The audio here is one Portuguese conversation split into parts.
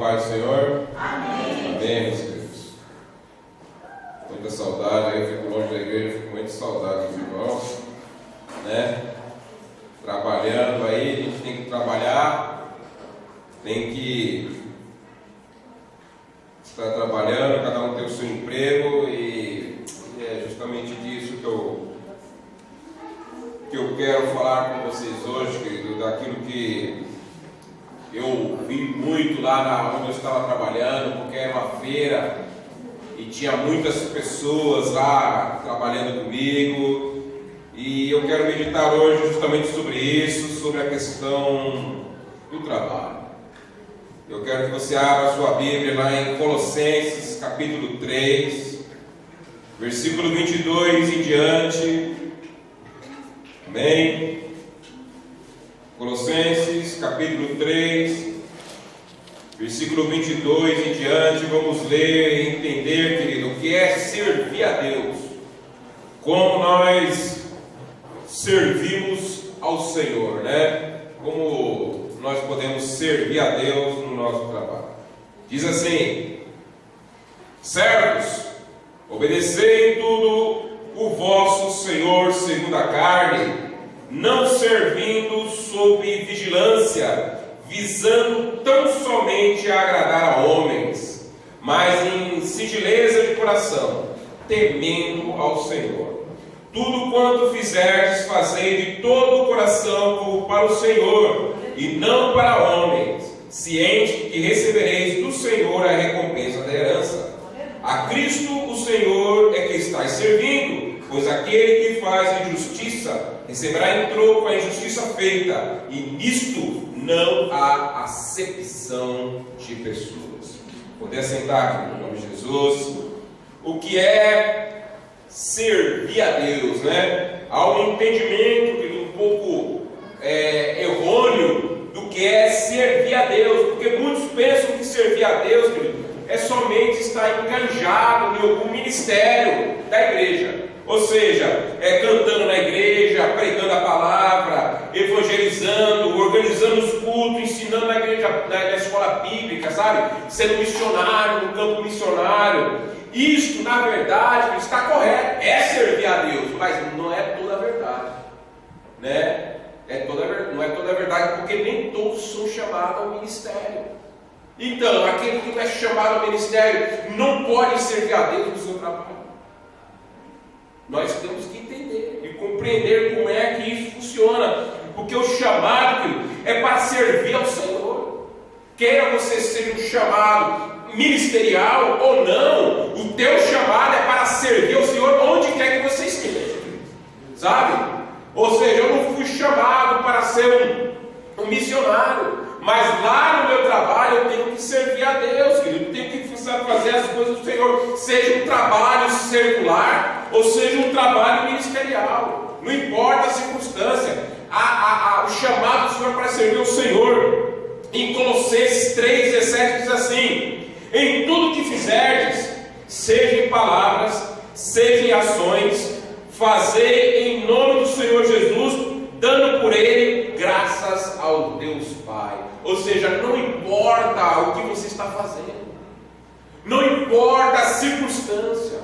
paz do Senhor? Amém. Amém, meus queridos. Muita saudade, aí eu fico longe da igreja, fico muito saudade dos irmãos, né? Trabalhando aí, a gente tem que trabalhar, tem que estar trabalhando, cada um tem o seu emprego, e é justamente disso que eu quero falar com vocês hoje, querido, daquilo que eu vi muito lá onde eu estava trabalhando, porque era uma feira e tinha muitas pessoas lá trabalhando comigo, e eu quero meditar hoje justamente sobre isso, sobre a questão do trabalho. Eu quero que você abra a sua Bíblia lá em Colossenses capítulo 3, versículo 22 em diante. Amém? Colossenses capítulo 3, versículo 22 em diante. Vamos ler e entender, querido, o que é servir a Deus, como nós servimos ao Senhor, né? Como nós podemos servir a Deus no nosso trabalho. Diz assim: servos, obedecei em tudo o vosso Senhor segundo a carne, não servindo sob vigilância, visando tão somente a agradar a homens, mas em singeleza de coração, temendo ao Senhor. Tudo quanto fizerdes, fazei de todo o coração como para o Senhor, e não para homens, ciente que recebereis do Senhor a recompensa da herança. A Cristo o Senhor é que estáis servindo, pois aquele que faz injustiça receberá em troco a injustiça feita, e nisto não há acepção de pessoas. Poder sentar no nome de Jesus. O que é servir a Deus, né? Há um entendimento um pouco errôneo do que é servir a Deus, porque muitos pensam que servir a Deus, querido, é somente estar enganjado em algum ministério da igreja, ou seja, cantando na igreja, pregando a palavra, evangelizando, organizando os cultos, ensinando na igreja, na escola bíblica, sabe? Sendo missionário, no campo missionário. Isto, na verdade, está correto, é servir a Deus, mas não é toda a verdade, né? Não é toda a verdade, porque nem todos são chamados ao ministério. Então, aquele que não é chamado ao ministério não pode servir a Deus no seu trabalho. Nós temos que entender e compreender como é que isso funciona, porque o chamado é para servir ao Senhor. Queira você ser um chamado ministerial ou não, o teu chamado é para servir ao Senhor onde quer que você esteja, sabe? Ou seja, eu não fui chamado para ser um missionário, mas lá no meu trabalho eu tenho que servir a Deus, querido. Eu tenho que fazer as coisas do Senhor, seja um trabalho secular ou seja um trabalho ministerial, não importa a circunstância. O chamado do Senhor para servir ao Senhor. Em Colossenses 3,17 diz assim: em tudo que fizerdes, seja em palavras, seja em ações, fazei em nome do Senhor Jesus, dando por Ele graças ao Deus Pai. Ou seja, não importa o que você está fazendo, não importa a circunstância,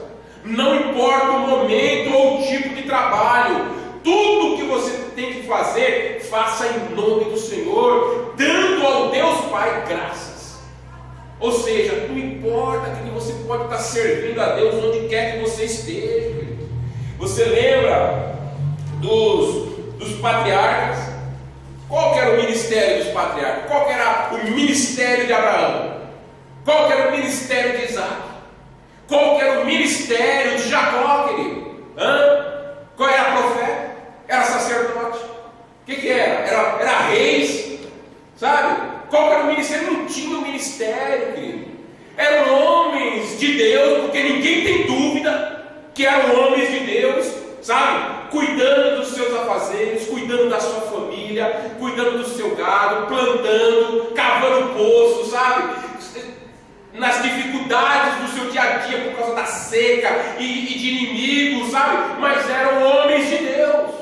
não importa o momento ou o tipo de trabalho, tudo que você tem que fazer, faça em nome do Senhor, dando ao Deus Pai graças. Ou seja, não importa que você pode estar servindo a Deus onde quer que você esteja. Você lembra dos patriarcas? Qual que era o ministério dos patriarcas? Qual que era o ministério de Abraão? Qual que era o ministério de Isaac? Qual que era o ministério de Jacó, querido? Qual era profeta? Era sacerdote? O que era? Era reis? Sabe? Qual que era o ministério? Não tinha um ministério, querido. Eram homens de Deus, porque ninguém tem dúvida que eram homens de Deus, sabe? Cuidando dos seus afazeres, cuidando da sua família, cuidando do seu gado, plantando, cavando poço, sabe? Nas dificuldades do seu dia a dia por causa da seca e de inimigos, sabe? Mas eram homens de Deus.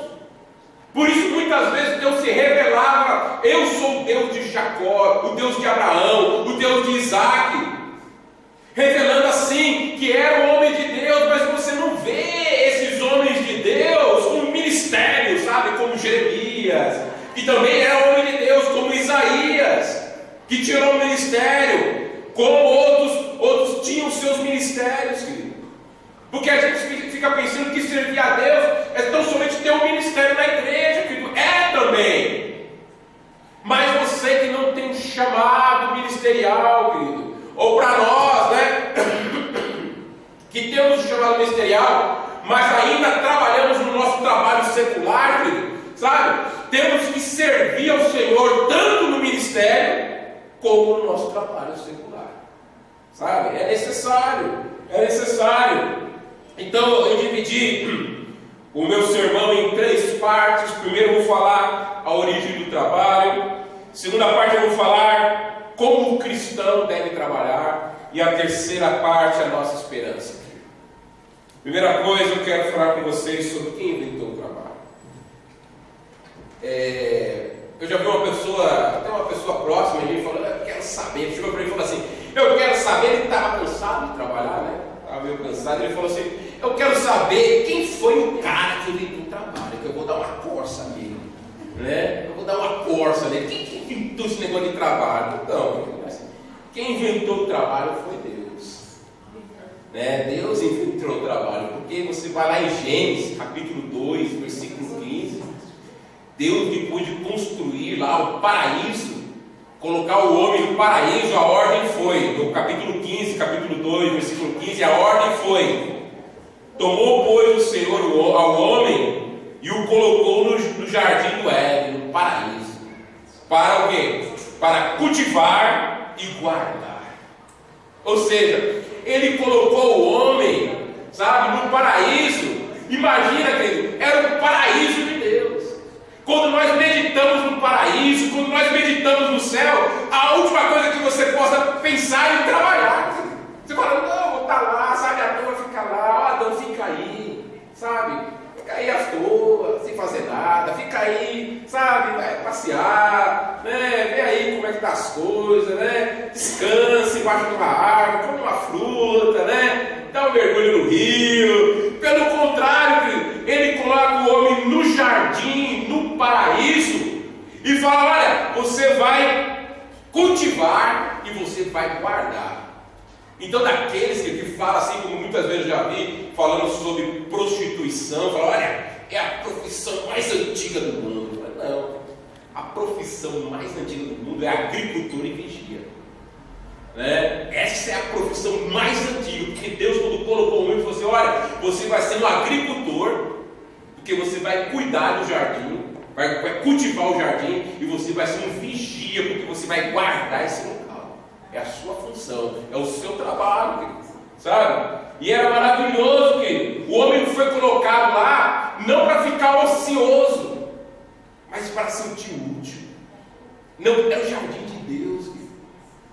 Por isso muitas vezes Deus se revelava: eu sou o Deus de Jacó, o Deus de Abraão, o Deus depois de Isaac, revelando assim que era um homem de Deus, mas você não vê esses homens de Deus com ministério, sabe, como Jeremias, que também era homem de Deus, como Isaías, que tinha um ministério, como outros tinham seus ministérios, querido. Porque a gente fica pensando que servir a Deus é tão somente ter um ministério na igreja, querido. É também. Mas você que não tem um chamado ministerial, querido, ou para nós, né, que temos um chamado ministerial, mas ainda trabalhamos no nosso trabalho secular, querido, sabe? Temos que servir ao Senhor tanto no ministério como no nosso trabalho secular, sabe? É necessário. Então eu dividi o meu sermão em 3 partes. Primeiro eu vou falar a origem do trabalho. Segunda parte eu vou falar como o cristão deve trabalhar. E a terceira parte a nossa esperança. Primeira coisa, eu quero falar com vocês sobre quem inventou o trabalho. Eu já vi até uma pessoa próxima de mim falando, eu quero saber. Ele chegou para mim e falou assim, eu quero saber. Ele estava cansado de trabalhar, né? Estava meio cansado. Ele falou assim, eu quero saber quem foi o cara que inventou o trabalho, que eu vou dar uma corça nele, né? Eu vou dar uma corça nele. Quem inventou esse negócio de trabalho? Então, quem inventou o trabalho foi Deus, né? Deus inventou o trabalho, porque você vai lá em Gênesis, capítulo 2, versículo 15, Deus, depois de construir lá o paraíso, colocar o homem no paraíso, a ordem foi, no capítulo 15, capítulo 2, versículo 15, a ordem foi: tomou, pois, o Senhor ao homem e o colocou no jardim do Éden, no paraíso. Para o quê? Para cultivar e guardar. Ou seja, ele colocou o homem, sabe, no paraíso. Imagina, querido, era o paraíso de Deus. Quando nós meditamos no paraíso, quando nós meditamos no céu, a última coisa que você possa pensar é em trabalhar. Você fala, não, vou estar lá, sabe, a dor fica lá, o Adão fica aí, sabe, fica aí à toa, sem fazer nada, fica aí, sabe, vai passear, né, vê aí como é que tá as coisas, né, descansa embaixo de uma árvore, come uma fruta, né, dá um mergulho no rio. Pelo contrário, ele coloca o homem no jardim, no paraíso, e fala, olha, você vai cultivar e você vai guardar. Então, daqueles que falam assim, como muitas vezes eu já vi, falando sobre prostituição, falam, olha, é a profissão mais antiga do mundo. Mas não, a profissão mais antiga do mundo é agricultor e vigia, né? Essa é a profissão mais antiga, porque Deus, quando colocou o homem, falou assim, olha, você vai ser um agricultor, porque você vai cuidar do jardim, vai cultivar o jardim, e você vai ser um vigia, porque você vai guardar esse local. É a sua função, é o seu trabalho, querido, sabe? E era maravilhoso, querido. O homem foi colocado lá não para ficar ocioso, mas para sentir útil. Não, era o jardim de Deus, querido.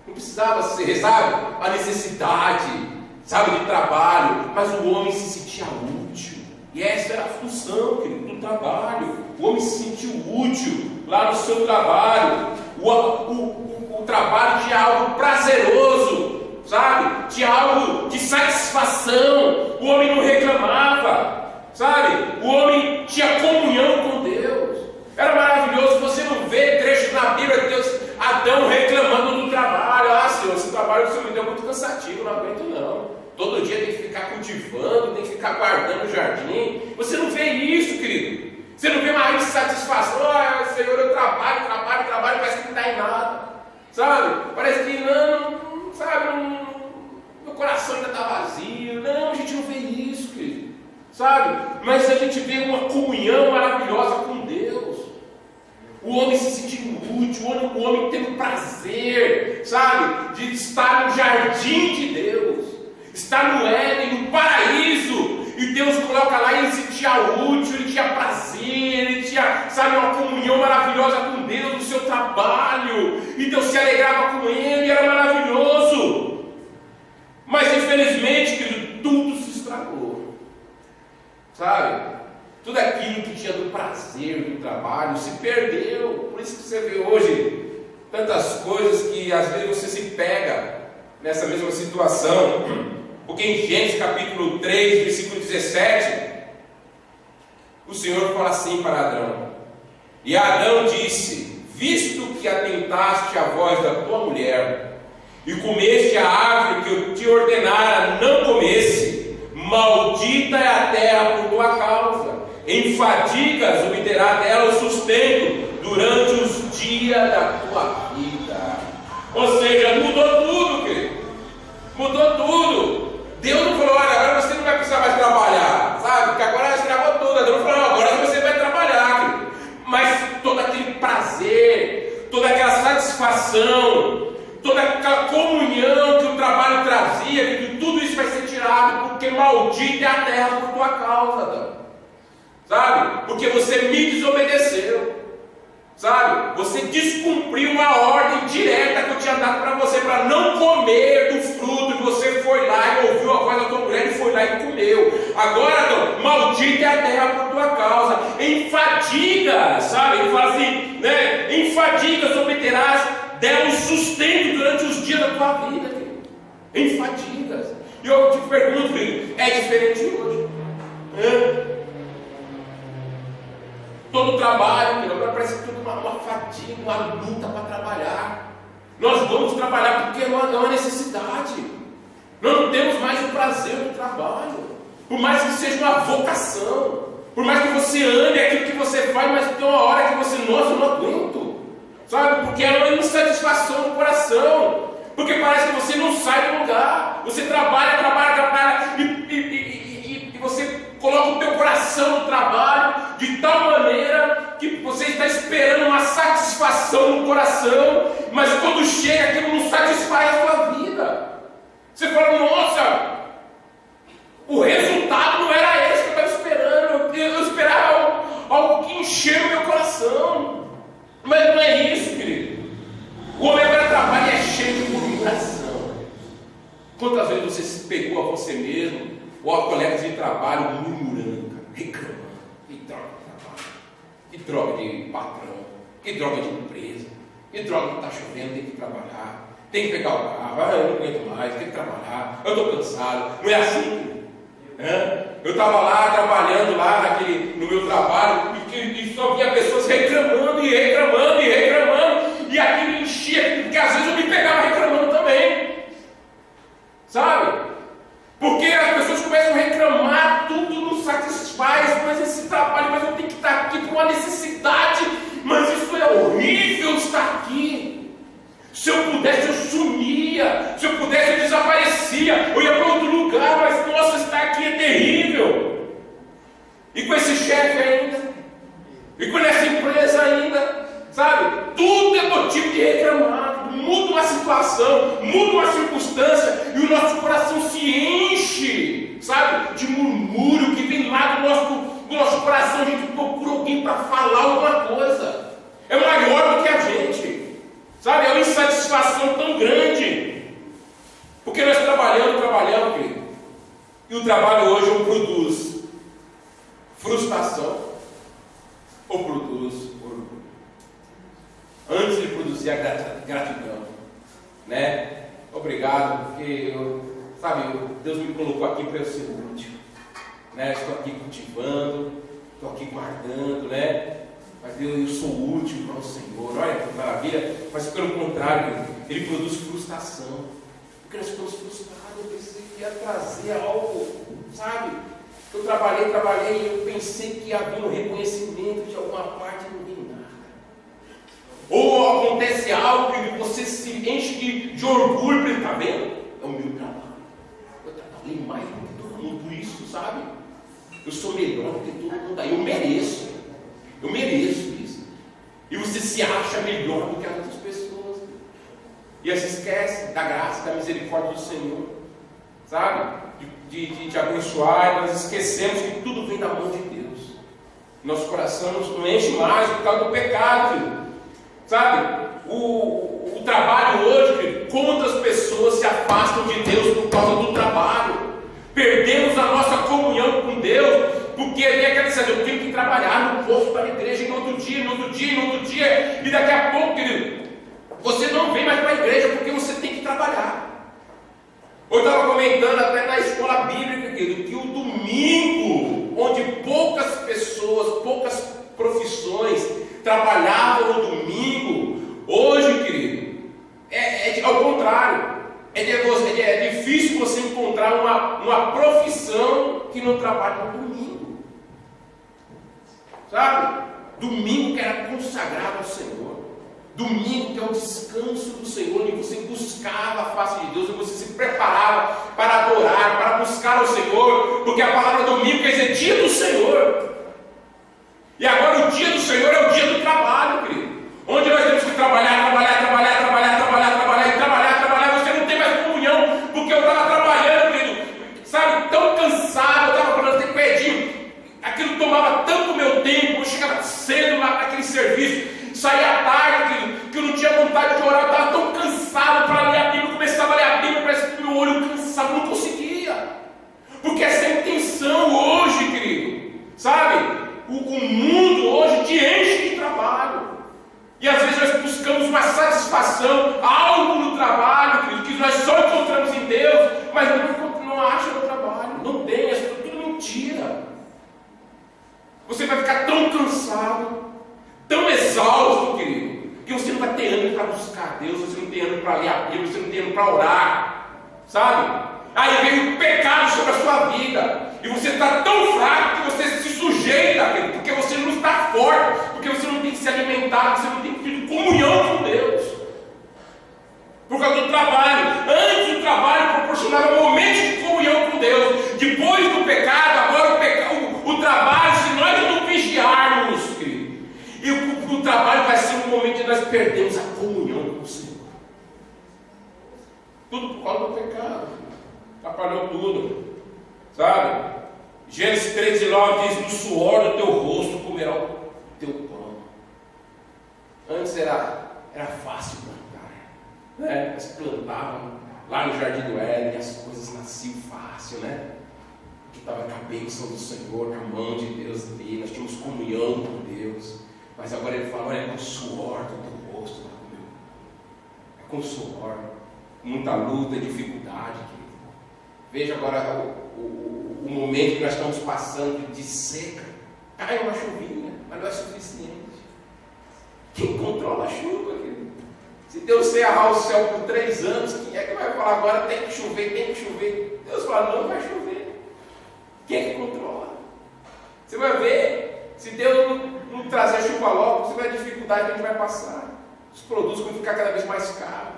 Não precisava ser, sabe, a necessidade, sabe, de trabalho, mas o homem se sentia útil. E essa era a função, querido, do trabalho. O homem se sentiu útil lá no seu trabalho. O trabalho tinha algo prazeroso, sabe? Tinha algo de satisfação. O homem não reclamava, sabe? O homem tinha comunhão com Deus. Era maravilhoso. Você não vê trechos na Bíblia de Deus, Adão reclamando do trabalho. Ah, Senhor, esse trabalho que o Senhor me deu é muito cansativo, não aguento não. Todo dia tem que ficar cultivando, tem que ficar guardando o jardim. Você não vê isso, querido. Você não vê uma insatisfação. Ah, Senhor, eu trabalho, parece que não dá em nada. Sabe? Parece que não, sabe? Meu coração ainda está vazio. Não, a gente não vê isso, querido. Sabe? Mas a gente vê uma comunhão maravilhosa com Deus. O homem se sentindo útil, o homem tendo prazer, sabe? De estar no jardim de Deus, estar no Éden, no paraíso. E Deus coloca lá e ele se sentia útil, ele tinha prazer, ele tinha, sabe, uma comunhão maravilhosa com Deus no seu trabalho. E Deus se alegrava com ele, era maravilhoso. Mas infelizmente, querido, tudo se estragou. Sabe? Tudo aquilo que tinha do prazer do trabalho se perdeu. Por isso que você vê hoje tantas coisas que às vezes você se pega nessa mesma situação, porque em Gênesis capítulo 3, versículo 17, o Senhor fala assim para Adão: e Adão disse: visto que atentaste à voz da tua mulher, e comeste a árvore que eu te ordenara não comesse, maldita é a terra por tua causa, em fadigas obterá dela o sustento durante os dias da tua vida. Ou seja, mudou tudo, querido. Mudou tudo. Deus não falou: olha, agora você não vai precisar mais trabalhar, sabe? Porque agora você gravou tudo. Deus não falou: agora você vai trabalhar, querido. Mas todo aquele prazer, toda aquela satisfação, toda aquela comunhão que o trabalho trazia, que tudo isso vai ser tirado, porque maldita é a terra por tua causa, Adão. Sabe? Porque você me desobedeceu. Sabe? Você descumpriu a ordem direta que eu tinha dado para você, para não comer do fruto, e você foi lá e ouviu a voz da tua mulher e foi lá e comeu. Agora, Adão, maldita é a terra por tua causa. Em fadigas, sabe? Ele fala assim, né? Em fadigas obterás dela o sustento durante os dias da tua vida, querido. Em fadigas. E eu te pergunto, querido, é diferente hoje? Todo trabalho, agora parece tudo uma fadiga, uma luta para trabalhar. Nós vamos trabalhar porque é uma necessidade. Nós não temos mais o prazer do trabalho. Por mais que seja uma vocação, por mais que você ame aquilo que você faz, mas tem uma hora que você, nossa, eu não aguento. Sabe? Porque é uma insatisfação no coração. Porque parece que você não sai do lugar. Você trabalha e você coloca o teu coração no trabalho de tal maneira que você está esperando uma satisfação no coração, mas quando chega aquilo não satisfaz a sua vida. Você fala: nossa, o resultado não era esse que eu estava esperando. Eu esperava algo que encheu o meu coração. Mas não é isso, querido. O homem agora trabalha e é cheio de murmuração. Quantas vezes você se pegou a você mesmo ou a colegas de trabalho murmurando, reclamando? Que droga de trabalho, que droga de patrão, que droga de empresa, que droga que está chovendo, tem que trabalhar, tem que pegar o carro, eu não aguento mais, tem que trabalhar, eu estou cansado. Não é assim? Eu estava lá trabalhando lá no meu trabalho e só via pessoas reclamando e reclamando e reclamando, e aquilo enchia, porque às vezes eu me pegava reclamando também, sabe? Porque as pessoas começam a reclamar, tudo não satisfaz, mas esse trabalho, mas eu tenho que estar aqui por uma necessidade, mas isso é horrível estar aqui. Se eu pudesse eu sumia, se eu pudesse eu desaparecia, eu ia para outro lugar, mas nossa, estar aqui é terrível. E com esse chefe ainda, e com essa empresa ainda, sabe? Tudo é motivo de reclamar. Muda uma situação, muda uma circunstância, e o nosso coração se enche, sabe? De murmúrio que vem lá do nosso coração. A gente procura alguém para falar alguma coisa. É maior do que a gente, sabe? É uma insatisfação tão grande. Porque nós trabalhamos, querido. E o trabalho hoje ou produz frustração ou produz orgulho. Antes de produzir a gratidão, né? Obrigado, porque Deus me colocou aqui para eu ser útil, né? Estou aqui cultivando, estou aqui guardando, né? Mas eu sou útil para o Senhor. Olha que maravilha. Mas pelo contrário, ele produz frustração, porque nós ficamos frustrados. Eu pensei que ia trazer algo, sabe? Eu trabalhei e eu pensei que havia um reconhecimento de alguma parte, não vi nada. Ou acontece algo que você se enche de orgulho, porque está vendo? É o meu trabalho. Eu trabalhei mais do que todo mundo, por isso, sabe? Eu sou melhor do que todo mundo aí, eu mereço isso. E você se acha melhor do que as outras pessoas. E aí se esquece da graça, da misericórdia do Senhor, sabe? De te abençoar, e nós esquecemos que tudo vem da mão de Deus. Nosso coração não enche mais por causa do pecado, filho. Sabe? O trabalho hoje, quantas pessoas se afastam de Deus por causa do trabalho? Perdemos a nossa comunhão com Deus, porque vem aquela dizer: eu tenho que trabalhar, não posso para a igreja no outro dia, e daqui a pouco, querido, você não vem mais para a igreja porque você tem que trabalhar. comentando até na escola bíblica, querido, que o domingo, onde poucas pessoas, poucas profissões trabalhavam no domingo, hoje, querido, é ao contrário. É difícil você encontrar uma profissão que não trabalha no domingo. Sabe? Domingo que era consagrado ao Senhor. Domingo que é o descanso do Senhor, onde você buscava a face de Deus, onde você se preparava para adorar, para buscar o Senhor, porque a palavra domingo quer dizer dia do Senhor. E agora o dia do Senhor é o dia do trabalho, querido. Onde nós temos que trabalhar, você não tem mais comunhão, porque eu estava trabalhando, querido, sabe, tão cansado, eu estava falando até perdido, aquilo tomava tanto meu tempo, eu chegava cedo lá naquele serviço, saía à tarde, querido, que eu não tinha vontade de orar, eu estava tão cansado para ler a Bíblia, eu começava a ler a Bíblia, parece que meu olho cansado, não conseguia, porque essa é a intenção hoje, querido, sabe, o mundo hoje te enche de trabalho. E às vezes nós buscamos uma satisfação, algo no trabalho, querido, que nós só encontramos em Deus, mas não acha no trabalho, não tem, é tudo mentira. Você vai ficar tão cansado, tão exausto, querido, que você não vai ter ânimo para buscar Deus, você não tem ânimo para ler a Bíblia, você não tem ânimo para orar, sabe? Aí vem o pecado sobre a sua vida, e você está tão fraco que você se sujeita, querido, porque você não está forte, porque você não tem se alimentado, você não tem tido comunhão com Deus, por causa do trabalho. Antes o trabalho proporcionava momentos de comunhão com Deus, depois do pecado, agora o trabalho, se nós não vigiarmos, querido, e o trabalho vai ser um momento que nós perdemos a comunhão com o Senhor, tudo por causa do pecado, atrapalhou tudo, sabe? Gênesis 13:9 diz: no suor do teu rosto comerá o teu pão. Antes era fácil plantar, né? Eles plantavam lá no Jardim do Éden, e as coisas nasciam fácil, né? Porque estava com a bênção do Senhor, com a mão de Deus ali, nós tínhamos comunhão com Deus. Mas agora ele fala: olha, é com o suor do teu rosto, é com o suor, muita luta, dificuldade, querido. Veja agora o momento que nós estamos passando de seca. Cai uma chuvinha, mas não é suficiente. Quem controla a chuva, querido? Se Deus cerrar o céu por 3 anos, quem é que vai falar agora tem que chover, tem que chover? Deus fala: não vai chover. Quem é que controla? Você vai ver, se Deus não trazer chuva logo, você vai ver a dificuldade que a gente vai passar. Os produtos vão ficar cada vez mais caros,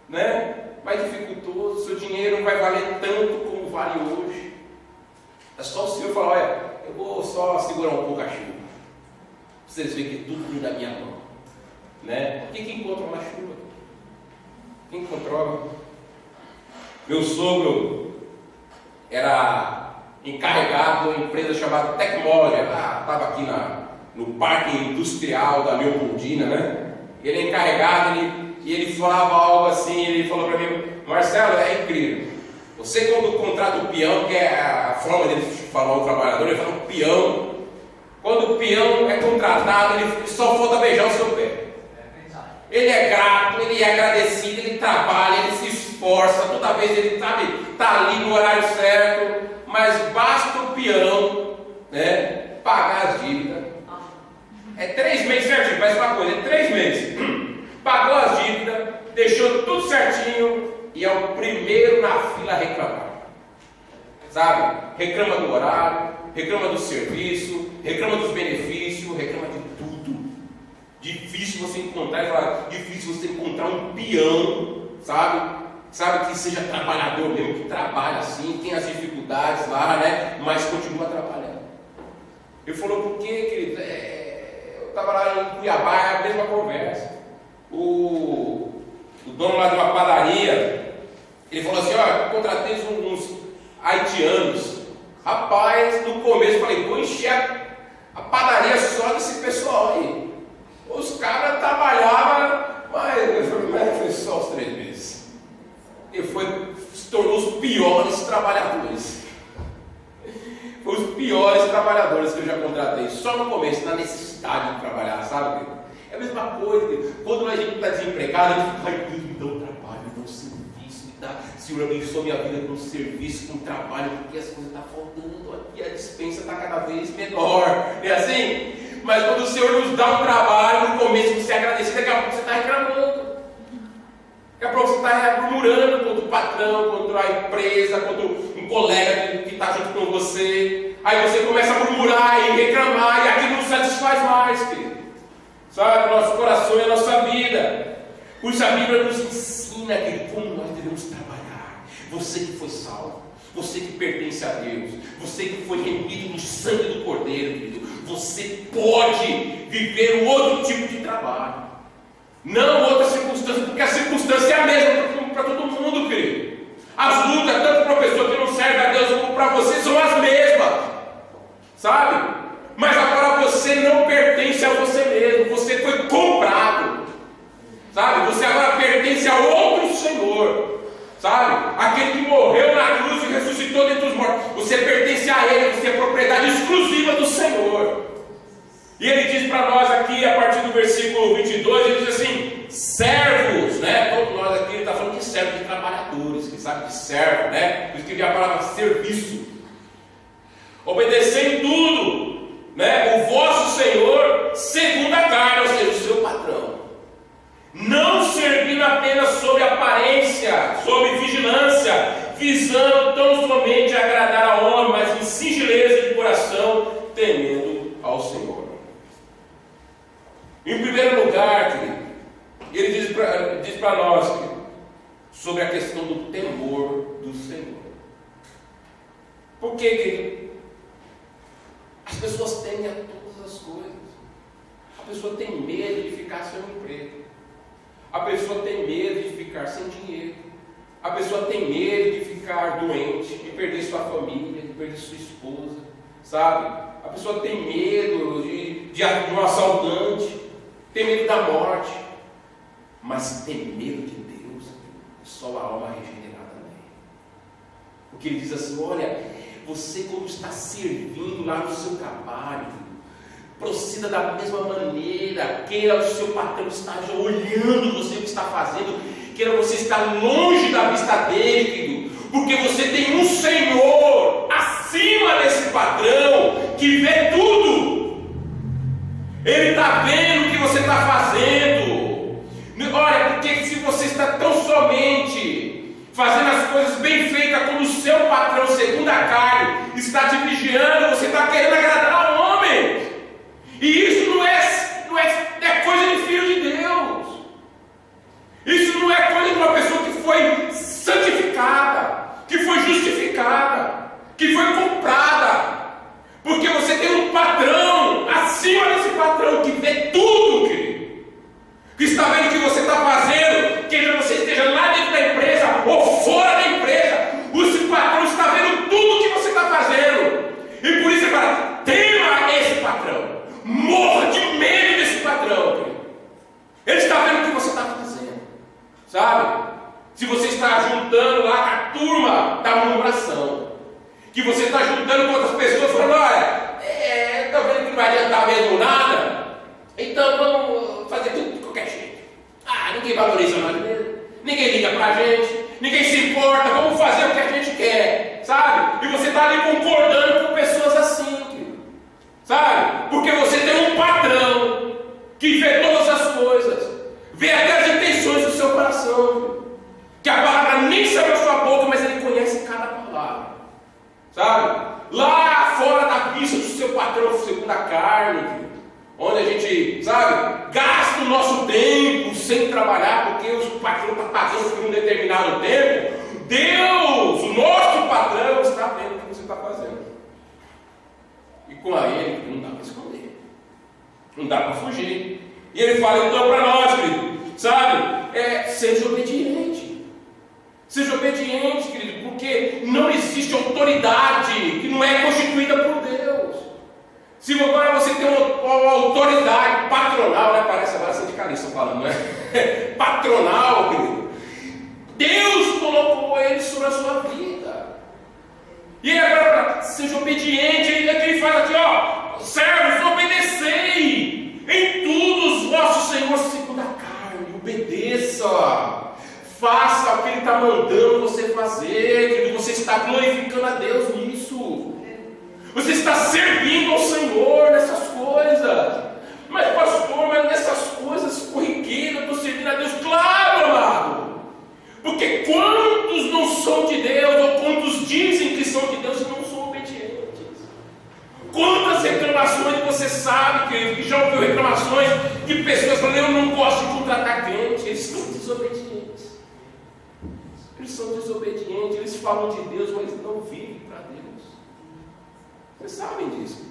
né? Mais dificultoso, seu dinheiro não vai valer tanto como vale hoje. É só o Senhor falar: olha, eu vou só segurar um pouco a chuva, vocês veem que tudo vem da minha mão, né? Quem controla a chuva? Quem controla? Meu sogro era encarregado de uma empresa chamada Tecmólogia, estava aqui no Parque Industrial da Leopoldina, né? Ele é encarregado, e ele falava algo assim, ele falou para mim: Marcelo, é incrível, você quando contrata o peão, que é a forma dele falar o trabalhador, ele fala o peão, quando o peão é contratado, ele só falta beijar o seu pé. Ele é grato, ele é agradecido, ele trabalha, ele se esforça, toda vez ele está ali no horário certo, mas basta o peão, né, pagar as dívidas. É 3 meses certinho, parece uma coisa, é 3 meses. Pagou as dívidas, deixou tudo certinho e é o primeiro na fila a reclamar. Sabe? Reclama do horário, reclama do serviço, reclama dos benefícios, reclama de tudo. Difícil você encontrar, difícil você encontrar um peão, sabe, que seja trabalhador mesmo, que trabalha assim, tem as dificuldades lá, né? Mas continua trabalhando. Ele falou: por quê, querido? Eu estava lá em Cuiabá, é a mesma conversa. O dono lá de uma padaria, ele falou assim: olha, contratei uns haitianos. Rapaz, no começo eu falei: vou encher a padaria só desse pessoal aí. Os caras trabalhavam, mas foi só os 3 meses. Ele se tornou os piores trabalhadores. Foi os piores trabalhadores que eu já contratei, só no começo, na necessidade de trabalhar, sabe? É a mesma coisa, quando a gente está desempregado, a gente fica: ai, Deus, me dá um trabalho, me dá um serviço, Senhor, abençoa minha vida com serviço, com trabalho, porque as coisas estão faltando aqui, a dispensa está cada vez menor, é assim? Mas quando o Senhor nos dá um trabalho, no começo você agradece, daqui a pouco você está reclamando. Daqui a pouco você está murmurando contra o patrão, contra a empresa, contra um colega que está junto com você. Aí você começa a murmurar e reclamar, e aquilo não satisfaz mais, querido. Sabe, nosso coração e a nossa vida. Por isso a Bíblia nos ensina, querido, como nós devemos trabalhar. Você que foi salvo, você que pertence a Deus, você que foi remido no sangue do Cordeiro, querido, você pode viver um outro tipo de trabalho. Não outra circunstância, porque a circunstância é a mesma para todo mundo, querido. As lutas, tanto para a pessoa que não serve a Deus como para você, são as mesmas, sabe? Mas agora você não pertence a você mesmo, você foi comprado, sabe? Você agora pertence a outro Senhor, sabe? Aquele que morreu na cruz e ressuscitou dentre os mortos. Você pertence a Ele, você é propriedade exclusiva do Senhor. E Ele diz para nós aqui, a partir do versículo 22, Ele diz assim: servos, né? Todos nós aqui, Ele está falando de servos, de trabalhadores, que sabe de servo, né? Por isso que a palavra serviço. Obedecer em tudo, né? O vosso Senhor, segundo a carne, ou seja, o seu patrão. Não servindo apenas sob aparência, sob vigilância, visando tão somente agradar ao homem, mas em singeleza de coração, temendo ao Senhor. Em primeiro lugar, querido, ele diz para nós, querido, sobre a questão do temor do Senhor. Por quê, querido? As pessoas temem a todas as coisas. A pessoa tem medo de ficar sem um emprego. A pessoa tem medo de ficar sem dinheiro. A pessoa tem medo de ficar doente, de perder sua família, de perder sua esposa, sabe? A pessoa tem medo de um assaltante, tem medo da morte. Mas tem medo de Deus, só a alma regenerada nele. Porque ele diz assim: olha, você como está servindo lá no seu trabalho, proceda da mesma maneira, queira o seu patrão estar olhando você o que está fazendo, queira você estar longe da vista dele, querido, porque você tem um Senhor acima desse patrão que vê tudo. Ele está vendo o que você está fazendo. Olha, porque se você está tão somente fazendo as coisas bem feitas como o seu patrão, segundo a carne, está te vigiando, você está querendo agradar ao homem. E isso não é coisa de filho de Deus. Isso não é coisa de uma pessoa que foi santificada, que foi justificada, que foi comprada. Porque você tem um patrão acima desse patrão que vê tudo, querido. Que está vendo o que você está fazendo, quer você esteja lá dentro da empresa ou fora da empresa. O patrão está vendo tudo o que você está fazendo. E por isso ele fala: tema esse patrão. Morra de medo desse patrão, querido. Ele está vendo o que você está fazendo, sabe? Se você está juntando lá com a turma da murmuração, que você está juntando com outras pessoas falando: olha, está vendo que não vai adiantar mesmo nada, então vamos fazer tudo de qualquer jeito. Ninguém valoriza nós mesmo, ninguém liga pra gente, ninguém se importa, vamos fazer o que a gente quer, sabe? E você está ali concordando com pessoas assim, querido, sabe? Porque você tem um patrão que vê todas as coisas, vê até as intenções do seu coração, querido. Que a palavra nem saiu da sua boca, mas ele conhece cada palavra, sabe? Lá fora da vista do seu patrão segundo a carne, querido, onde a gente, sabe, gasta o nosso tempo sem trabalhar, porque o patrão está pagando por um determinado tempo. Deus, o nosso patrão, está vendo o que você está fazendo. E com a ele não dá para esconder, não dá para fugir. E ele fala então para nós, querido, sabe, seja obediente. Seja obediente, querido, porque não existe autoridade que não é constituída por Deus. Se agora você tem uma autoridade patronal, né? Parece agora sindicalista falando, né? Patronal, querido. Deus colocou ele sobre a sua vida. E agora, seja obediente. Ele faz aqui, ó: servos, obedecei em tudo os vossos senhores segundo a carne. Obedeça. Faça aquilo está mandando você fazer, querido, você está glorificando a Deus nisso. Você está servindo ao Senhor nessas coisas. Mas pastor, mas nessas coisas corriqueiras eu estou servindo a Deus. Claro, amado. Porque quantos não são de Deus, ou quantos dizem que são de Deus e não são obedientes? Quantas reclamações você sabe, querido, que já ouviu reclamações de pessoas falando, eu não gosto de contratar crente. Eles são desobedientes. Eles são desobedientes, eles falam de Deus, mas não vivem para Deus. Vocês sabem disso.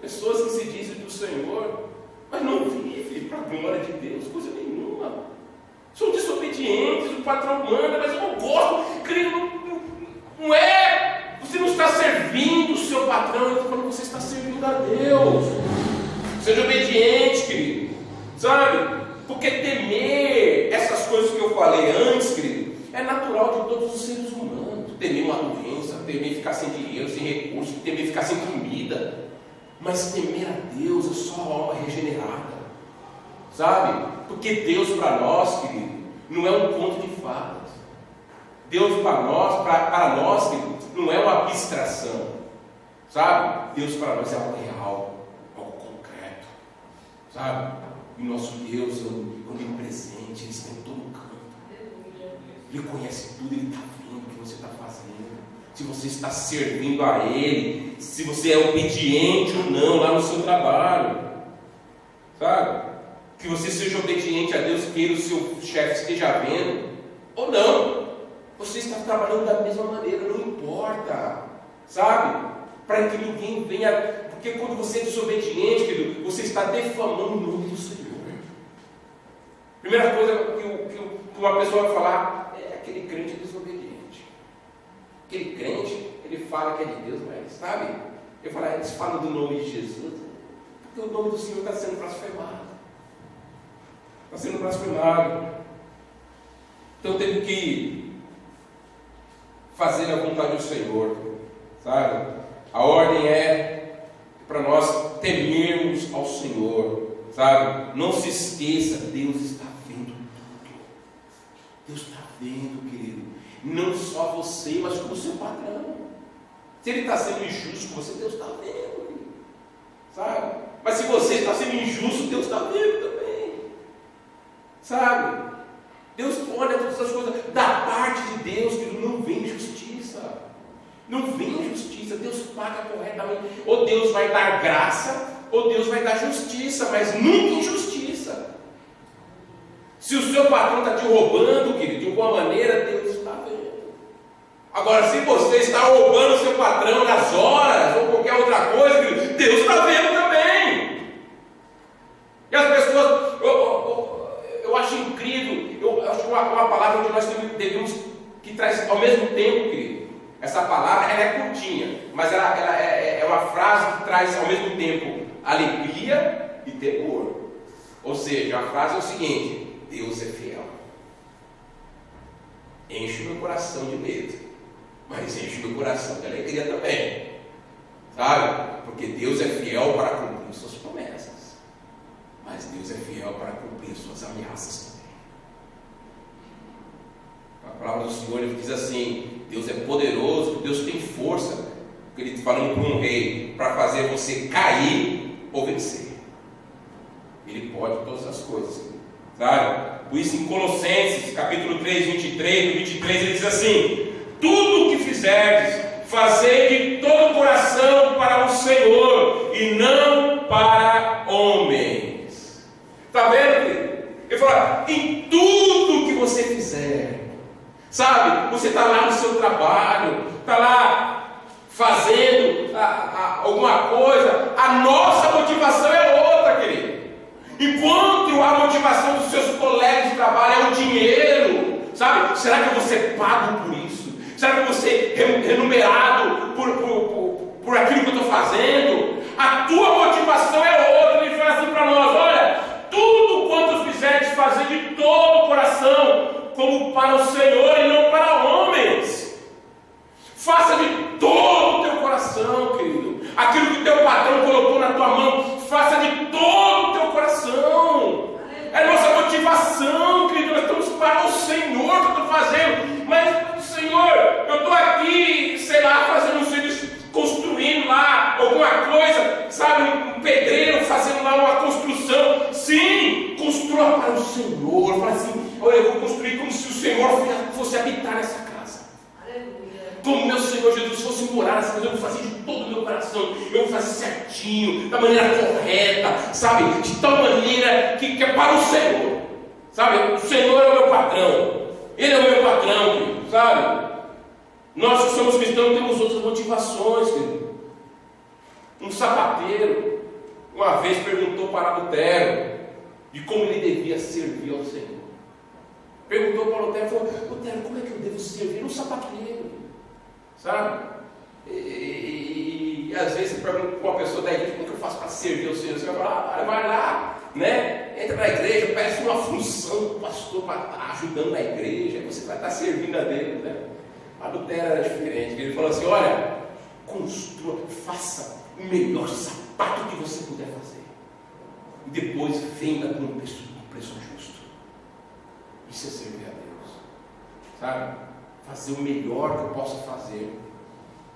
Pessoas que se dizem do Senhor, mas não vivem para a glória de Deus, coisa nenhuma. São desobedientes, o patrão manda, mas eu não gosto. Querido, não é. Você não está servindo o seu patrão, ele está falando que você está servindo a Deus. Seja obediente, querido. Sabe? Porque temer essas coisas que eu falei antes, querido, é natural de todos os seres humanos. Temer uma doença, temer ficar sem dinheiro, sem recursos, temer ficar sem comida. Mas temer a Deus é só a alma regenerada. Sabe? Porque Deus para nós, querido, não é um conto de fadas. Deus para nós, querido, não é uma abstração. Sabe? Deus para nós é algo real, algo concreto. Sabe? E nosso Deus é onipresente, Ele está em todo canto. Ele conhece tudo, Ele está vendo o que você está fazendo. Se você está servindo a Ele, se você é obediente ou não lá no seu trabalho. Sabe? Que você seja obediente a Deus, queira o seu chefe esteja vendo ou não. Você está trabalhando da mesma maneira, não importa. Sabe? Para que ninguém venha. Porque quando você é desobediente, querido, você está defamando o nome do Senhor. Primeira coisa que uma pessoa vai falar é aquele crente desobediente. Aquele crente, ele fala que é de Deus, mas sabe? Eles falam do nome de Jesus, porque o nome do Senhor está sendo blasfemado. Está sendo blasfemado. Então temos que fazer a vontade do Senhor, sabe? A ordem é para nós temermos ao Senhor, sabe? Não se esqueça, Deus está vendo tudo. Deus está vendo, querido. Não só você, mas como o seu patrão. Se ele está sendo injusto com você, Deus está vendo, querido. Sabe? Mas se você está sendo injusto, Deus está vendo também. Sabe? Deus olha todas as coisas. Da parte de Deus, querido, não vem justiça. Não vem justiça. Deus paga corretamente. Ou Deus vai dar graça, ou Deus vai dar justiça, mas nunca injustiça. Se o seu patrão está te roubando, querido, de alguma maneira, Deus está vendo. Agora, se você está roubando o seu patrão nas horas, ou qualquer outra coisa, querido, Deus está vendo também. E as pessoas, eu acho incrível, eu acho uma palavra que nós devemos, que traz ao mesmo tempo, querido. Essa palavra, ela é curtinha, mas ela é uma frase que traz ao mesmo tempo alegria e temor. Ou seja, a frase é o seguinte: Deus é fiel. Enche meu coração de medo, mas enche meu coração de alegria também. Sabe? Porque Deus é fiel para cumprir suas promessas, mas Deus é fiel para cumprir suas ameaças também. A palavra do Senhor, ele diz assim: Deus é poderoso, Deus tem força, ele está falando para um rei, para fazer você cair ou vencer. Ele pode todas as coisas, sabe? Por isso em Colossenses, capítulo 3, 23, ele diz assim: tudo o que fizerdes, fazei de todo o coração para o Senhor, e não para homens. Está vendo? Ele fala: em tudo que você fizer, sabe? Você está lá no seu trabalho, está lá fazendo alguma coisa, a nossa motivação é outra, querido. Enquanto a motivação dos seus colegas de trabalho é o dinheiro, sabe? Será que eu vou ser pago por isso? Será que eu vou ser remunerado por aquilo que eu estou fazendo? A tua motivação é outra. Ele fala assim para nós: olha, tudo quanto fizeres, fazer de todo o coração, como para o Senhor e não para homens. Faça de todo o teu coração, querido. Aquilo que teu patrão colocou na tua mão, faça de todo o teu coração. É nossa motivação, querido. Nós estamos para o Senhor que eu estou fazendo. Senhor fosse habitar nessa casa. Como meu Senhor Jesus fosse morar nessa casa, eu vou fazer de todo o meu coração, eu vou fazer certinho, da maneira correta, sabe? De tal maneira que é para o Senhor, sabe? O Senhor é o meu patrão, Ele é o meu patrão, querido, sabe? Nós que somos cristãos temos outras motivações, querido. Um sapateiro, uma vez perguntou para Lutero de como ele devia servir ao Senhor. Perguntou para Lutero, falou: Lutero, como é que eu devo servir? Um sapateiro, sabe? E às vezes você pergunta para uma pessoa da igreja: como é que eu faço para servir ao Senhor? Você vai falar: vai lá, né? Entra na igreja, peça uma função do pastor para estar ajudando na igreja, você vai estar servindo a Deus, né? A Lutero era diferente, ele falou assim: olha, construa, faça o melhor sapato que você puder fazer, e depois venda por um preço justo. Isso é servir a Deus, sabe? Fazer o melhor que eu possa fazer,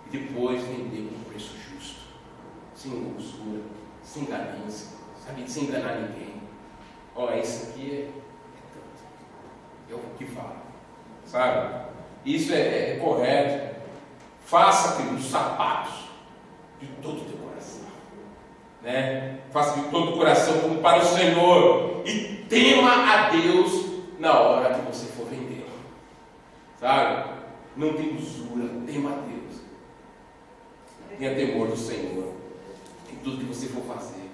e depois vender por um preço justo, sem usura, sem ganância, sabe? Sem enganar ninguém. Olha, isso aqui é o que fala, sabe? Isso é correto. Faça, querido, os sapatos de todo o teu coração, né? Faça de todo o coração como para o Senhor, e tema a Deus na hora que você for vender, sabe? Não tem usura, tema a Deus, tenha temor do Senhor em tudo que você for fazer,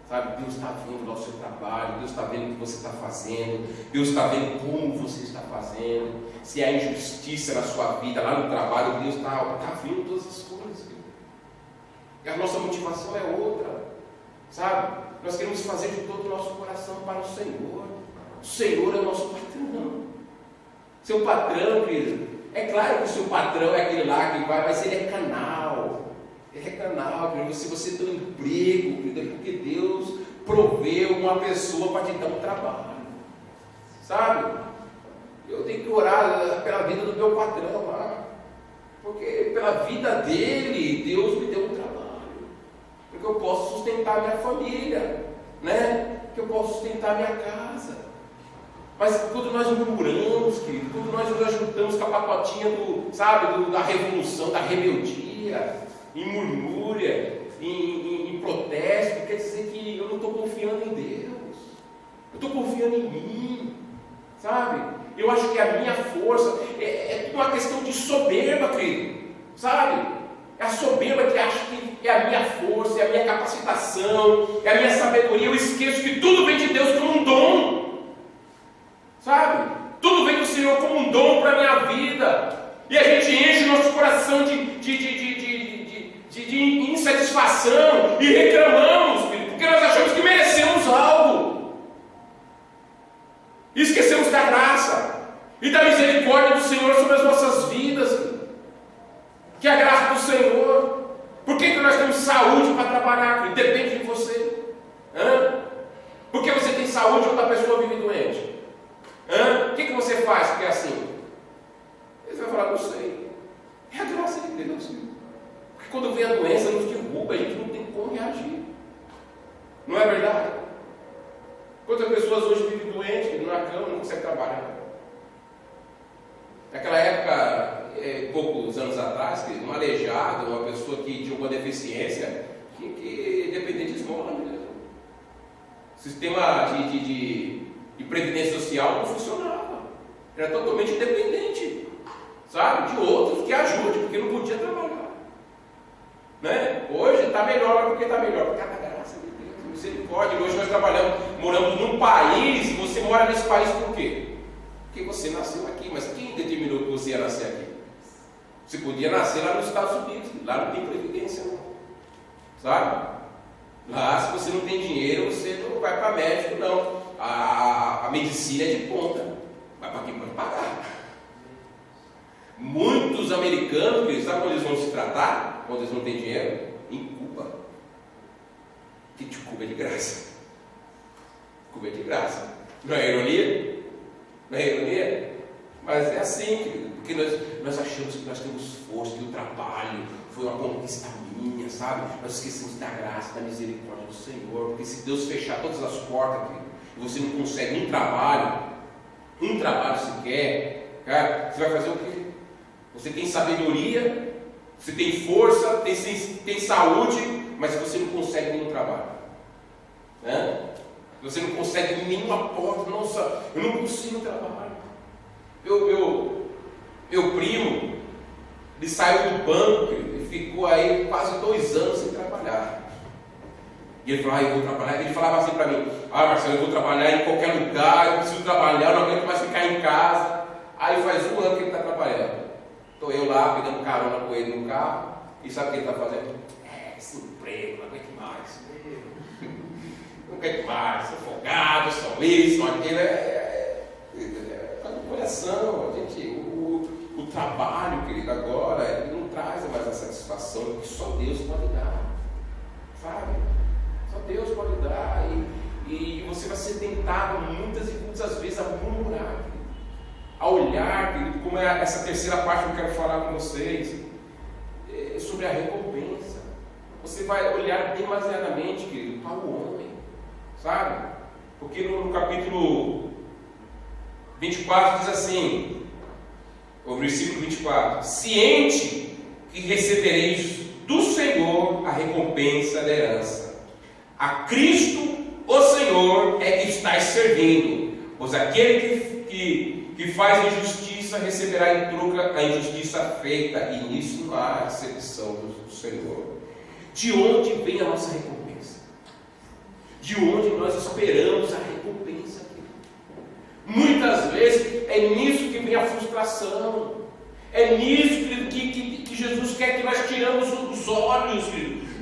sabe? Deus está vendo lá o seu trabalho, Deus está vendo o que você está fazendo, Deus está vendo como você está fazendo. Se há injustiça na sua vida, lá no trabalho, Deus está vendo todas as coisas. E a nossa motivação é outra, sabe? Nós queremos fazer de todo o nosso coração para o Senhor. O Senhor é o nosso patrão. Seu patrão, querido, é claro que o seu patrão é aquele lá que vai, mas ele é canal. Ele é canal, querido. Se você tem um emprego, querido, é porque Deus proveu uma pessoa para te dar um trabalho, sabe? Eu tenho que orar pela vida do meu patrão lá, porque pela vida dele, Deus me deu um trabalho, porque eu posso sustentar minha família, né? Que eu posso sustentar minha casa. Mas quando nós murmuramos, querido, quando nós nos ajuntamos com a pacotinha da revolução, da rebeldia, em murmúria, em protesto, quer dizer que eu não estou confiando em Deus, eu estou confiando em mim, sabe? Eu acho que a minha força é uma questão de soberba, querido, sabe? É a soberba que acha que é a minha força, é a minha capacitação, é a minha sabedoria. Eu esqueço que tudo vem de Deus como um dom, sabe? Tudo vem do Senhor como um dom para a minha vida. E a gente enche o nosso coração de insatisfação e reclamamos, querido, porque nós achamos que merecemos algo. E esquecemos da graça e da misericórdia do Senhor sobre as nossas vidas, que é a graça do Senhor. Por que nós temos saúde para trabalhar? Depende de você. Porque você tem saúde e outra pessoa vive doente. O que você faz porque é assim? Você vai falar: não sei. É a graça de Deus, filho. Porque quando vem a doença nos derruba, a gente não tem como reagir. Não é verdade? Quantas pessoas hoje vivem doentes, na cama, não conseguem trabalhar? Naquela época, poucos anos atrás, um aleijado, uma pessoa que tinha uma deficiência, tinha que depender de esmola mesmo. O sistema de previdência social não funcionava. Era totalmente dependente, sabe, de outros que ajudem, porque não podia trabalhar, né? Hoje está melhor, porque está melhor, porque a graça de Deus, misericórdia. Hoje nós moramos num país. Você mora nesse país por quê? Porque você nasceu aqui. Mas quem determinou que você ia nascer aqui? Você podia nascer lá nos Estados Unidos. Lá não tem previdência, não, sabe? Lá, se você não tem dinheiro, você não vai para médico, não. A medicina é de ponta. Vai para quem pode pagar. Muitos americanos, eles sabem quando eles vão se tratar, quando eles não têm dinheiro? Em Cuba. Que de Cuba é de graça. Cuba é de graça. Não é ironia? Não é ironia? Mas é assim, querido. Porque nós achamos que nós temos força, que o trabalho foi uma conquista minha, sabe? Nós esquecemos da graça, da misericórdia do Senhor. Porque se Deus fechar todas as portas, querido, e você não consegue um trabalho sequer, Cara, você vai fazer o quê? Você tem sabedoria, você tem força, tem saúde, mas você não consegue nenhum trabalho, né? Você não consegue nenhuma porta. Nossa, eu não consigo trabalho. Meu primo, ele saiu do banco, ele ficou aí quase 2 anos sem trabalhar. E ele falou, eu vou trabalhar. Ele falava assim para mim, Marcelo, eu vou trabalhar em qualquer lugar, eu preciso trabalhar, eu não aguento mais ficar em casa. Aí faz 1 ano que ele está trabalhando. Estou eu lá pegando carona com ele no carro, e sabe o que ele está fazendo? Esse emprego, não aguento mais. Não aguento mais, sou folgado, sou isso, sou aquilo. Está no coração, o trabalho, querido, agora, ele não traz mais a satisfação que só Deus pode dar, sabe? Só Deus pode dar, e você vai ser tentado muitas e muitas vezes a murmurar, a olhar, querido, como é essa terceira parte que eu quero falar com vocês, sobre a recompensa. Você vai olhar demasiadamente, querido, para o homem, sabe? Porque no capítulo 24 diz assim, o versículo 24: ciente que recebereis do Senhor a recompensa da herança. A Cristo, o Senhor, é que estáis servindo, pois aquele que faz injustiça receberá em troca a injustiça feita, e nisso não há recepção do Senhor. De onde vem a nossa recompensa? De onde nós esperamos a recompensa? Muitas vezes é nisso que vem a frustração, é nisso que Jesus quer que nós tiramos os olhos,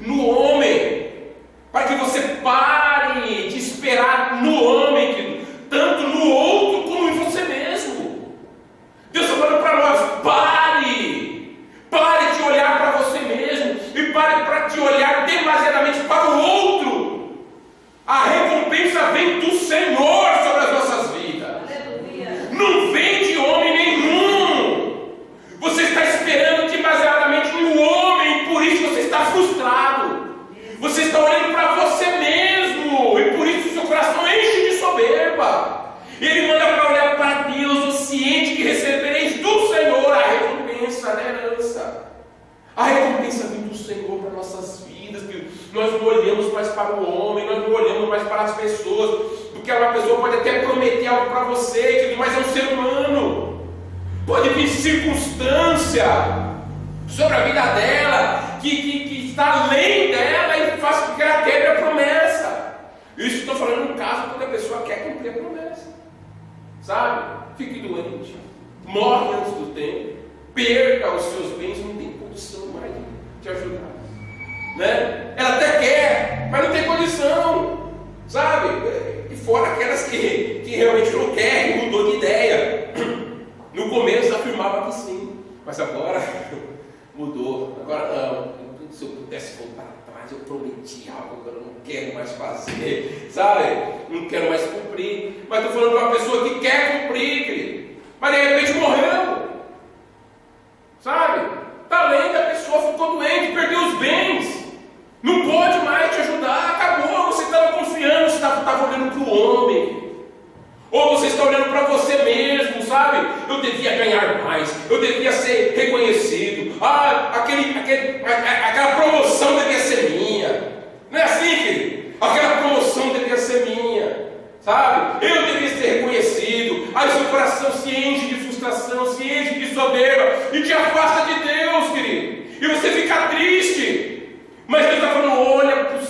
no homem, para que você pare de esperar no homem, tanto no outro como em você mesmo. Deus está falando para nós: pare de olhar para você mesmo e pare de olhar demasiadamente para o outro. A recompensa vem do Senhor sobre as nossas vidas. Aleluia. Não vem de homem nenhum. Você está esperando demasiadamente no homem, por isso você está frustrado. Você está olhando para você mesmo, e por isso o seu coração enche de soberba. E Ele manda para olhar para Deus, o ciente que recebereis do Senhor a recompensa da herança. A recompensa vem do Senhor para nossas vidas, que nós não olhamos mais para o homem, nós não olhamos mais para as pessoas, porque uma pessoa pode até prometer algo para você, mas é um ser humano. Pode vir circunstância sobre a vida dela, que está além dela e faz com que ela quebre a promessa. Isso estou falando no caso quando a pessoa quer cumprir a promessa, sabe? Fique doente, morre antes do tempo, perca os seus bens, não tem condição mais de te ajudar, né? Ela até quer, mas não tem condição, sabe? E fora aquelas que realmente não quer e mudou de ideia. No começo afirmava que sim, mas agora mudou. Agora não. Se eu pudesse voltar atrás, eu prometi algo que eu não quero mais fazer, sabe? Não quero mais cumprir. Mas estou falando de uma pessoa que quer cumprir, querido, mas de repente morreu, sabe? Está além da pessoa, ficou doente, perdeu os bens, não pode mais te ajudar, acabou. Você estava confiando, você estava olhando para o homem, ou você está olhando para você mesmo, sabe? Eu devia ganhar mais, eu devia ser reconhecido, aquela promoção devia ser minha. Não é assim, querido? Aquela promoção devia ser minha, sabe? Eu devia ser reconhecido. Aí seu coração se enche de frustração, se enche de soberba e te afasta de Deus, querido. E você fica triste. Mas Deus está falando: olha para o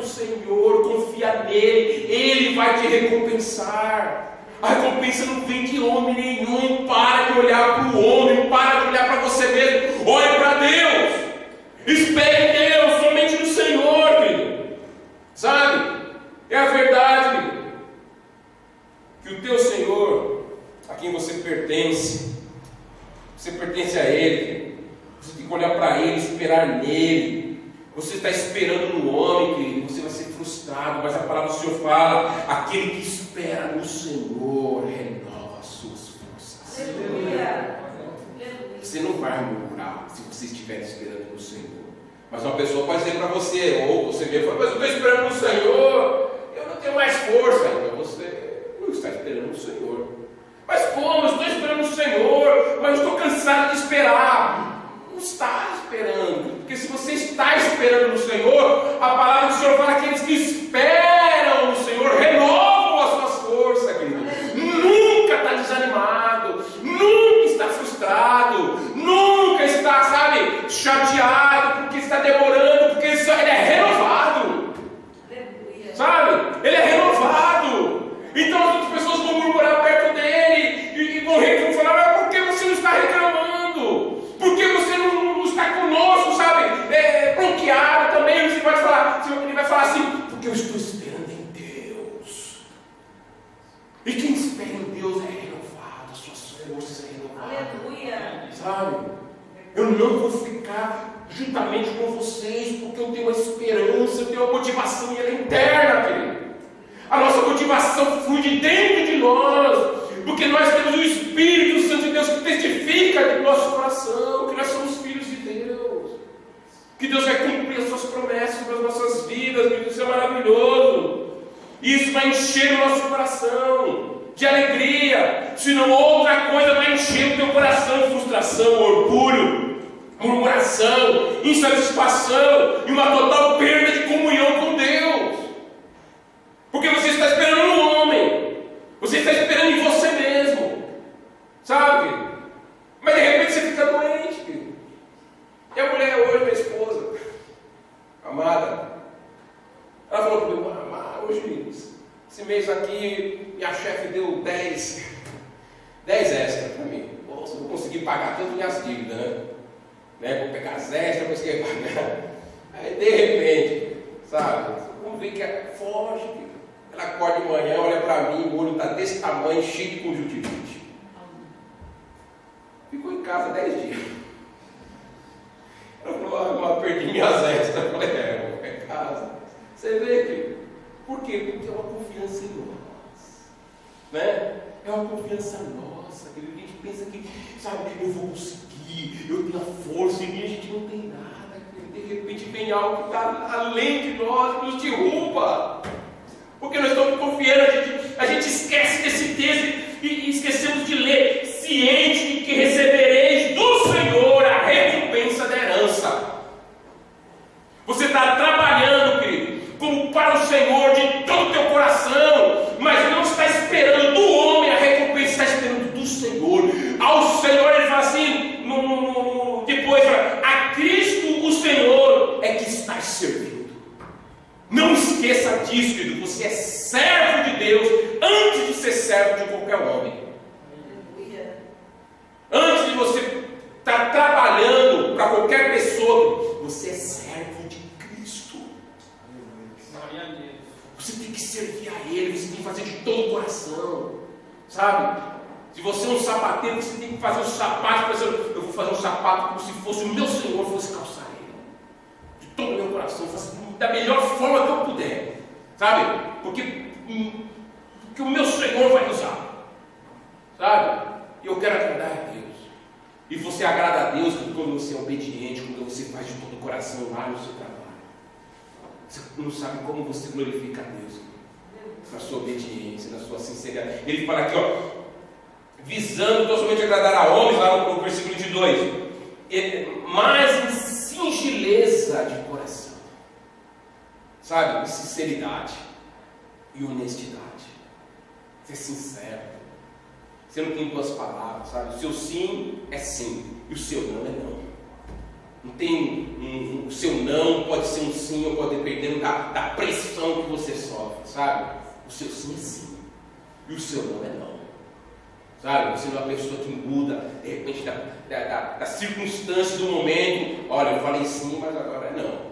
Senhor, confia nele, Ele vai te recompensar. A recompensa não vem de homem nenhum. Para de olhar para o homem, para de olhar para você mesmo, olhe para Deus, espere em Deus, somente no Senhor, querido. Sabe? É a verdade, querido, que o teu Senhor, a quem você pertence a Ele, querido. Você tem que olhar para Ele, esperar nele. Você está esperando no homem, querido, você vai ser frustrado. Mas a palavra do Senhor fala: aquele que espera no Senhor renova as suas forças. Aleluia. Você não vai murmurar se você estiver esperando no Senhor. Mas uma pessoa pode dizer para você, ou você mesmo fala: mas eu estou esperando no Senhor, eu não tenho mais força. Então você não está esperando no Senhor. Mas como? Eu estou esperando Senhor, mas estou cansado de esperar. Não está esperando, porque se você está esperando no Senhor, a palavra do Senhor fala que aqueles que esperam no Senhor renovam as suas forças, querido. Nunca está desanimado, nunca está frustrado, nunca está, sabe, chateado porque está demorando, porque ele é renovado. Sabe? Ele é renovado. Então as outras pessoas vão murmurar perto dele e vão falar: mas por que você não está reclamando? Por que você não está conosco, sabe? Bloqueado também. Ele vai falar assim: porque eu estou esperando em Deus. E quem espera em Deus é renovado, as suas forças são renovadas. Aleluia. Sabe? Eu não vou ficar juntamente com vocês, porque eu tenho uma esperança, eu tenho uma motivação, e ela é interna, querido. A nossa motivação flui de dentro de nós, porque nós temos o Espírito Santo de Deus que testifica no nosso coração que nós somos filhos de Deus, que Deus vai cumprir as suas promessas para as nossas vidas. Isso é maravilhoso. Isso vai encher o nosso coração de alegria, senão outra coisa vai encher o teu coração de frustração, orgulho, murmuração, insatisfação e uma total perda de comunhão com Deus. Porque você está esperando no homem, você está esperando em você mesmo, sabe? Mas de repente você fica doente, querido. E a mulher hoje, minha esposa amada, ela falou comigo: hoje, esse mês aqui, minha chefe deu 10 extras para mim. Nossa, eu vou conseguir pagar todas as minhas dívidas, né? Vou pegar as extras, vou conseguir pagar. Aí de repente, sabe, vamos ver que é forte, querido. Ela acorda de manhã, olha para mim, o olho está desse tamanho, cheio de conjuntivite. Ficou em casa 10 dias. Ela falou: eu perdi minhas extras. Eu falei: é casa. Você vê, querido? Por quê? Porque é uma confiança em nós, né? É uma confiança nossa, querido. A gente pensa que, sabe, eu vou conseguir, eu tenho a força, e a gente não tem nada, querido. De repente vem algo que está além de nós, que nos derruba. Porque nós estamos confiando, a gente esquece desse texto e esquecemos de ler: ciente de que recebereis do Senhor a recompensa da herança. Você está trabalhando, querido, como para o Senhor de todo o teu coração, mas não está esperando do homem a recompensa, está esperando do Senhor. Ao Senhor ele fala assim, depois, a Cristo o Senhor é que está servindo. Não esqueça disso, querido. Você é servo de Deus antes de ser servo de qualquer homem. Antes de você estar trabalhando para qualquer pessoa, você é servo de Cristo. Você tem que servir a Ele, você tem que fazer de todo o coração, sabe? Se você é um sapateiro, você tem que fazer um sapato. Eu vou fazer um sapato como se fosse o meu Senhor fosse calçar ele, de todo o meu coração, fazer da melhor forma que eu puder, sabe? Porque o meu Senhor vai usar, sabe? E eu quero agradar a Deus. E você agrada a Deus quando você é obediente, quando você faz de todo o coração lá no seu trabalho. Você não sabe como você glorifica a Deus na sua obediência, na sua sinceridade. Ele fala aqui, visando não somente agradar a homens, lá no versículo 22, mas em singeleza de coração, sabe? Sinceridade e honestidade. Ser sincero. Você não tem duas palavras, sabe? O seu sim é sim e o seu não é não. Não tem o seu não pode ser um sim ou pode depender da pressão que você sofre, sabe? O seu sim é sim e o seu não é não, sabe? Você não é uma pessoa que muda de repente da circunstância do momento. Olha, eu falei sim, mas agora é não.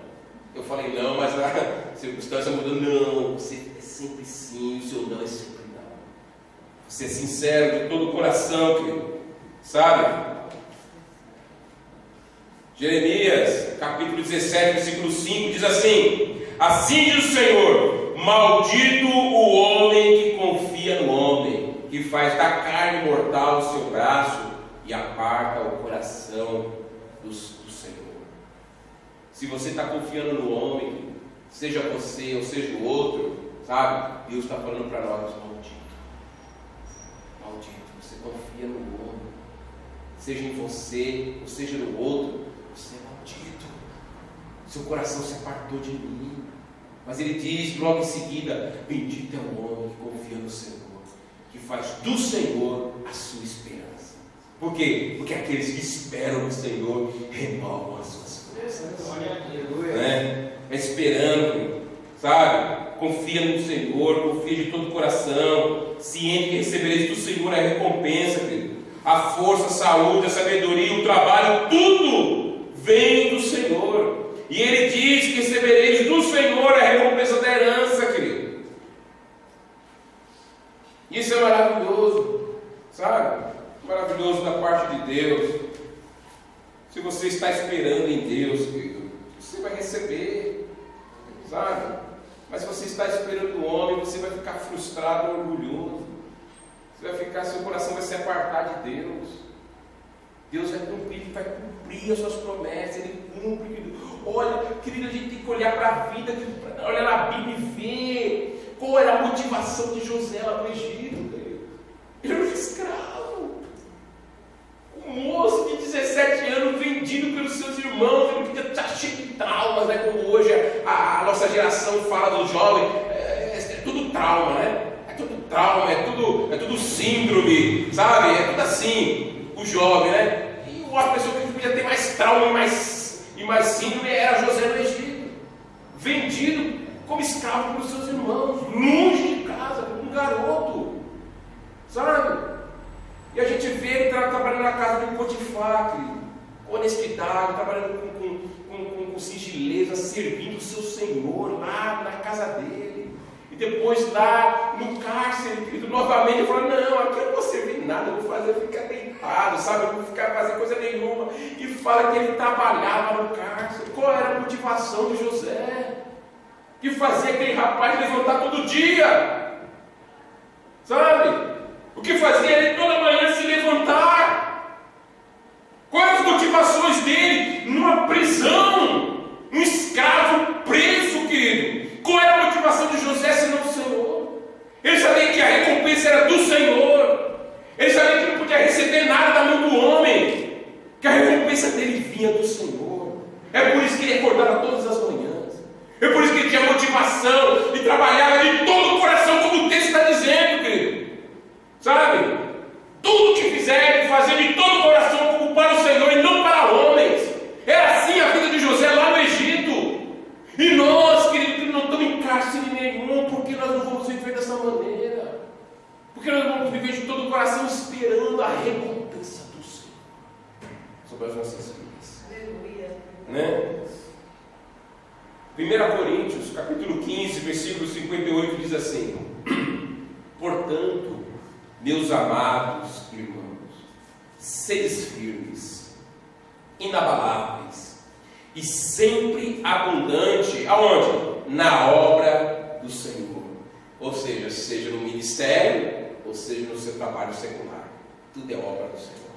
Eu falei não, mas a circunstância mudou. Não, você é sempre sim, o seu não é sempre não. Você é sincero de todo o coração, querido, sabe? Jeremias, capítulo 17, versículo 5, diz assim: assim diz o Senhor, maldito o homem que confia no homem, que faz da carne mortal o seu braço e aparta o coração do Senhor. Se você está confiando no homem, seja você ou seja o outro, sabe? Deus está falando para nós, maldito, você confia no homem. seja em você, ou seja no outro, você é maldito. Seu coração se apartou de mim. Mas ele diz logo em seguida: bendito é o homem que confia no Senhor, que faz do Senhor a sua esperança. Por quê? Porque aqueles que esperam no Senhor renovam as suas forças. Né? Esperando, sabe? Confia no Senhor, confia de todo o coração, ciente que recebereis do Senhor a recompensa, querido. A força, a saúde, a sabedoria, o trabalho, tudo vem do Senhor. E ele diz que recebereis do Senhor a recompensa da herança, querido. Isso é maravilhoso, sabe? Maravilhoso da parte de Deus. Se você está esperando em Deus, querido, você vai receber, sabe? Mas se você está esperando o homem, você vai ficar frustrado e orgulhoso. Você vai ficar, seu coração vai se apartar de Deus. Deus vai cumprir as suas promessas. Ele cumpre, querido. Olha, querido, a gente tem que olhar para a vida, olhar na Bíblia e ver qual era a motivação de José lá no Egito, querido. Ele era um escravo. Um moço de 17 anos vendido pelos seus irmãos. Ele podia estar cheio de traumas, né? Como hoje a nossa geração fala do jovem. É tudo trauma, né? É tudo trauma, é tudo síndrome, sabe? É tudo assim, o jovem, né? E uma pessoa que podia ter mais trauma e mais síndrome era José no Egito. Vendido como escravo pelos seus irmãos, longe de casa, um garoto, sabe? E a gente vê ele trabalhando na casa de Potifar, com honestidade, trabalhando com sigileza, servindo o seu Senhor lá na casa dele. E depois lá no cárcere, querido, novamente ele falou: não, aqui eu não vou servir nada, eu vou fazer ficar deitado, sabe? Eu não vou ficar fazendo coisa nenhuma. E fala que ele trabalhava no cárcere. Qual era a motivação de José? Que fazia aquele rapaz levantar todo dia, sabe? O que fazia ele toda manhã se levantar? Quais as motivações dele numa prisão? Um escravo preso, querido. Qual era a motivação de José senão do Senhor? Ele sabia que a recompensa era do Senhor. Ele sabia que não podia receber nada da mão do homem, que a recompensa dele vinha do Senhor. É por isso que ele acordava todas as manhãs. É por isso que ele tinha motivação e trabalhava de todo o coração, como o texto está dizendo, querido. Sabe? Tudo que fizer, ele fazia de todo o coração como para o Senhor e não para homens. Era assim a vida de José lá no Egito. E nós, querido, não estamos em cárcere nenhum, porque nós não vamos viver dessa maneira. Porque nós vamos viver de todo o coração esperando a recompensa do Senhor sobre as nossas vidas. Aleluia. Né? 1 Coríntios, capítulo 15, versículo 58 diz assim: portanto, meus amados irmãos, sedes firmes, inabaláveis e sempre abundante, aonde? Na obra do Senhor. Ou seja no ministério, ou seja no seu trabalho secular, tudo é obra do Senhor.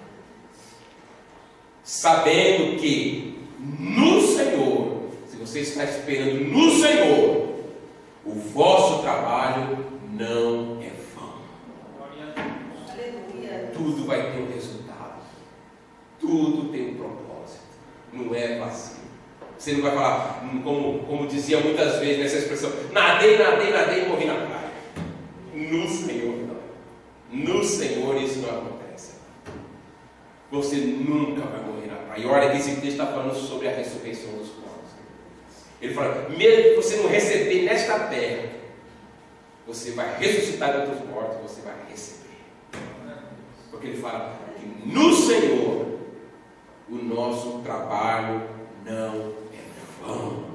Sabendo que no Senhor, se você está esperando no Senhor, o vosso trabalho não é vão. Aleluia. Tudo vai ter um resultado. Tudo tem um propósito. Não é vazio. Você não vai falar, como dizia muitas vezes nessa expressão: nadei e morri na praia. No Senhor não. No Senhor isso não acontece. Você nunca vai morrer na praia. E olha que esse texto está falando sobre a ressurreição dos corpos. Ele fala: mesmo que você não receber nesta terra, você vai ressuscitar entre os mortos, você vai receber. Porque ele fala que no Senhor o nosso trabalho não é vão.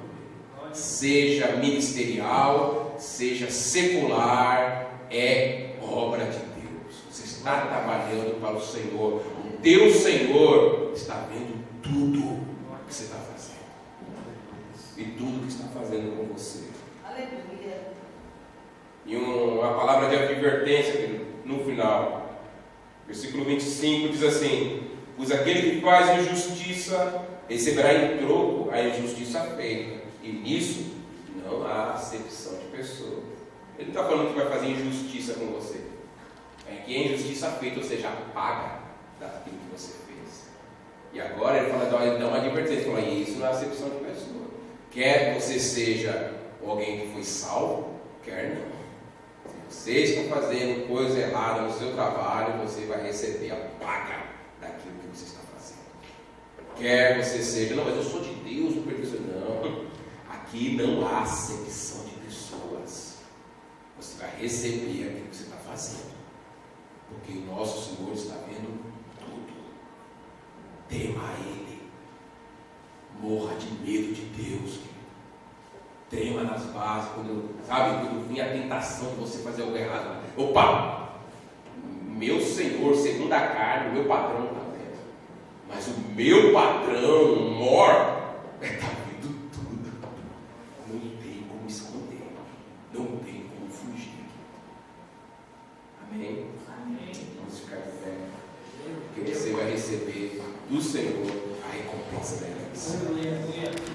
Seja ministerial, seja secular, é obra de Deus. Você está trabalhando para o Senhor. O teu Senhor está vendo tudo que você está fazendo. E tudo que está fazendo com você. Aleluia. E uma palavra de advertência no final. Versículo 25 diz assim: pois aquele que faz injustiça receberá em troco a injustiça feita, e nisso não há acepção de pessoa. Ele não está falando que vai fazer injustiça com você. É que é injustiça feita, ou seja, paga daquilo que você fez. vai dar uma advertência, fala, isso não é acepção de pessoa. Quer você seja alguém que foi salvo, quer não. Se você está fazendo coisa errada no seu trabalho, você vai receber a paga daquilo que você está fazendo. Quer você seja, não, mas eu sou de Deus, não pertenço. Não, aqui não há acepção de pessoas. Você vai receber aquilo que você está fazendo, porque o nosso Senhor está vendo tudo. Tema Ele, morra de medo de Deus, trema nas bases, quando vinha a tentação de você fazer algo errado. Opa! Meu Senhor, segundo a carne, o meu patrão está vendo. Mas o meu patrão, o maior, está vendo tudo. Não tem como esconder. Não tem como fugir. Amém? Amém. Vamos ficar de pé. Porque você vai receber do Senhor a recompensa da herança.